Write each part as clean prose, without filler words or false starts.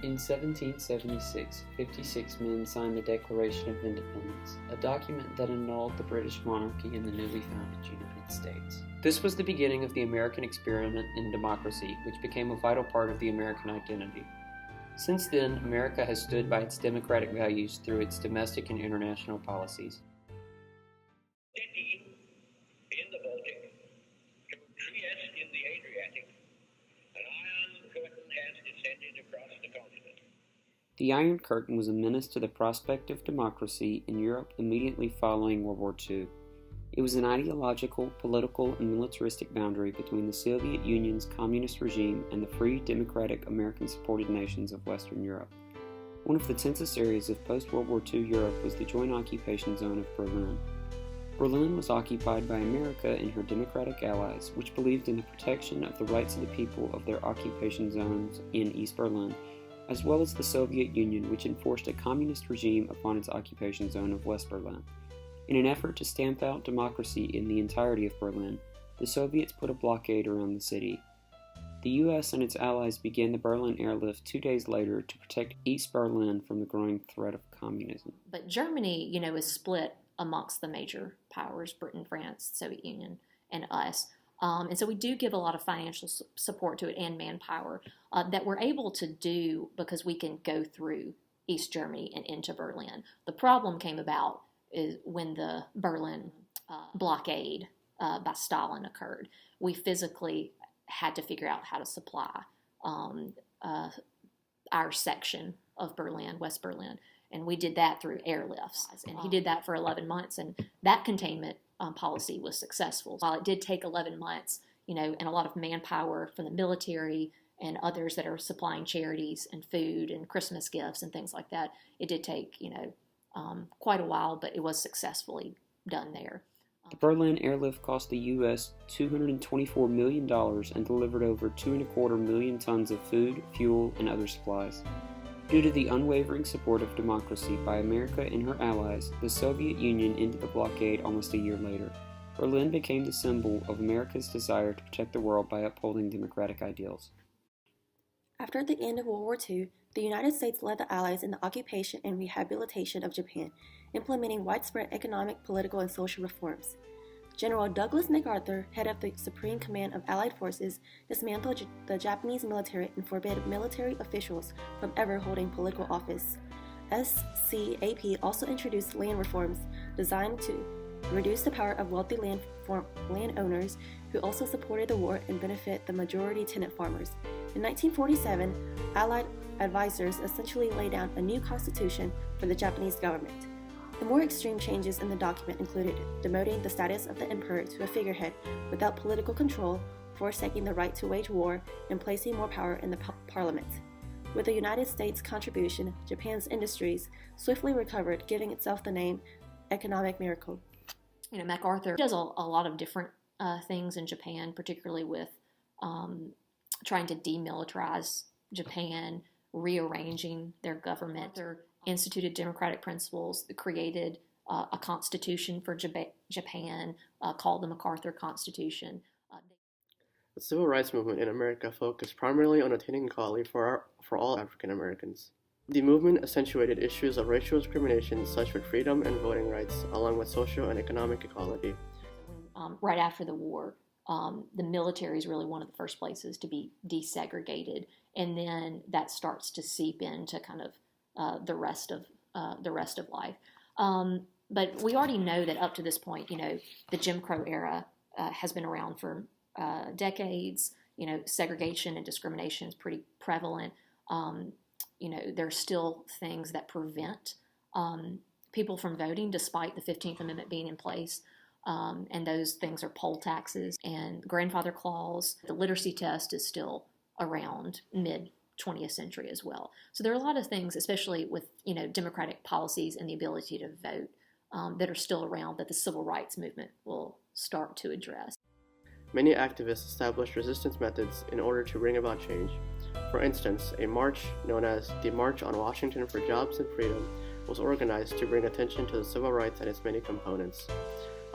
In 1776, 56 men signed the Declaration of Independence, a document that annulled the British monarchy in the newly founded United States. This was the beginning of the American experiment in democracy, which became a vital part of the American identity. Since then, America has stood by its democratic values through its domestic and international policies. In the Baltic, to Trieste in the Adriatic, an iron curtain has descended across the continent. The Iron Curtain was a menace to the prospect of democracy in Europe immediately following World War II. It was an ideological, political, and militaristic boundary between the Soviet Union's communist regime and the free, democratic, American-supported nations of Western Europe. One of the tensest areas of post-World War II Europe was the joint occupation zone of Berlin. Berlin was occupied by America and her democratic allies, which believed in the protection of the rights of the people of their occupation zones in East Berlin, as well as the Soviet Union, which enforced a communist regime upon its occupation zone of West Berlin. In an effort to stamp out democracy in the entirety of Berlin, the Soviets put a blockade around the city. The U.S. and its allies began the Berlin airlift 2 days later to protect East Berlin from the growing threat of communism. But Germany, is split amongst the major powers, Britain, France, Soviet Union, and us. And so we do give a lot of financial support to it and manpower that we're able to do because we can go through East Germany and into Berlin. The problem came about is when the Berlin blockade by Stalin occurred. We physically had to figure out how to supply our section of Berlin, West Berlin, and we did that through airlifts. And he did that for 11 months, and that containment policy was successful. While it did take 11 months, and a lot of manpower from the military and others that are supplying charities and food and Christmas gifts and things like that, it did take, quite a while, but it was successfully done there. The Berlin airlift cost the U.S. $224 million and delivered over 2.25 million tons of food, fuel, and other supplies. Due to the unwavering support of democracy by America and her allies, the Soviet Union ended the blockade almost a year later. Berlin became the symbol of America's desire to protect the world by upholding democratic ideals. After the end of World War II, the United States led the Allies in the occupation and rehabilitation of Japan, implementing widespread economic, political, and social reforms. General Douglas MacArthur, head of the Supreme Command of Allied Forces, dismantled the Japanese military and forbade military officials from ever holding political office. SCAP also introduced land reforms designed to reduce the power of wealthy landowners who also supported the war and benefit the majority tenant farmers. In 1947, Allied advisors essentially laid down a new constitution for the Japanese government. The more extreme changes in the document included demoting the status of the emperor to a figurehead without political control, forsaking the right to wage war, and placing more power in the parliament. With the United States' contribution, Japan's industries swiftly recovered, giving itself the name economic miracle. MacArthur does a lot of different things in Japan, particularly with trying to demilitarize Japan, rearranging their government. They instituted democratic principles, created a constitution for Japan called the MacArthur Constitution. The civil rights movement in America focused primarily on attaining equality for all African Americans. The movement accentuated issues of racial discrimination, such as freedom and voting rights, along with social and economic equality. Right after the war, the military is really one of the first places to be desegregated, and then that starts to seep into kind of the rest of life. But we already know that up to this point, the Jim Crow era has been around for decades. Segregation and discrimination is pretty prevalent. There's still things that prevent people from voting despite the 15th Amendment being in place. And those things are poll taxes and grandfather clause. The literacy test is still around mid-20th century as well. So there are a lot of things, especially with democratic policies and the ability to vote, that are still around that the civil rights movement will start to address. Many activists established resistance methods in order to bring about change. For instance, a march known as the March on Washington for Jobs and Freedom was organized to bring attention to the civil rights and its many components.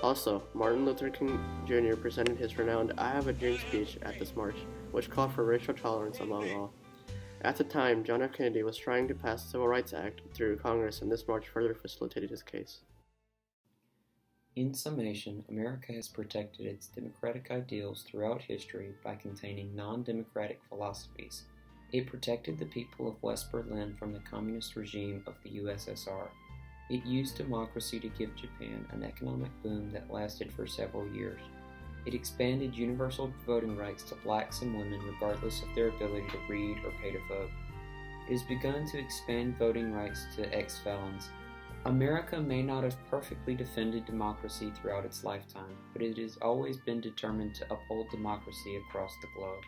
Also, Martin Luther King Jr. presented his renowned I Have a Dream speech at this march, which called for racial tolerance among all. At the time, John F. Kennedy was trying to pass the Civil Rights Act through Congress, and this march further facilitated his case. In summation, America has protected its democratic ideals throughout history by containing non-democratic philosophies. It protected the people of West Berlin from the communist regime of the USSR. It used democracy to give Japan an economic boom that lasted for several years. It expanded universal voting rights to blacks and women regardless of their ability to read or pay to vote. It has begun to expand voting rights to ex-felons. America may not have perfectly defended democracy throughout its lifetime, but it has always been determined to uphold democracy across the globe.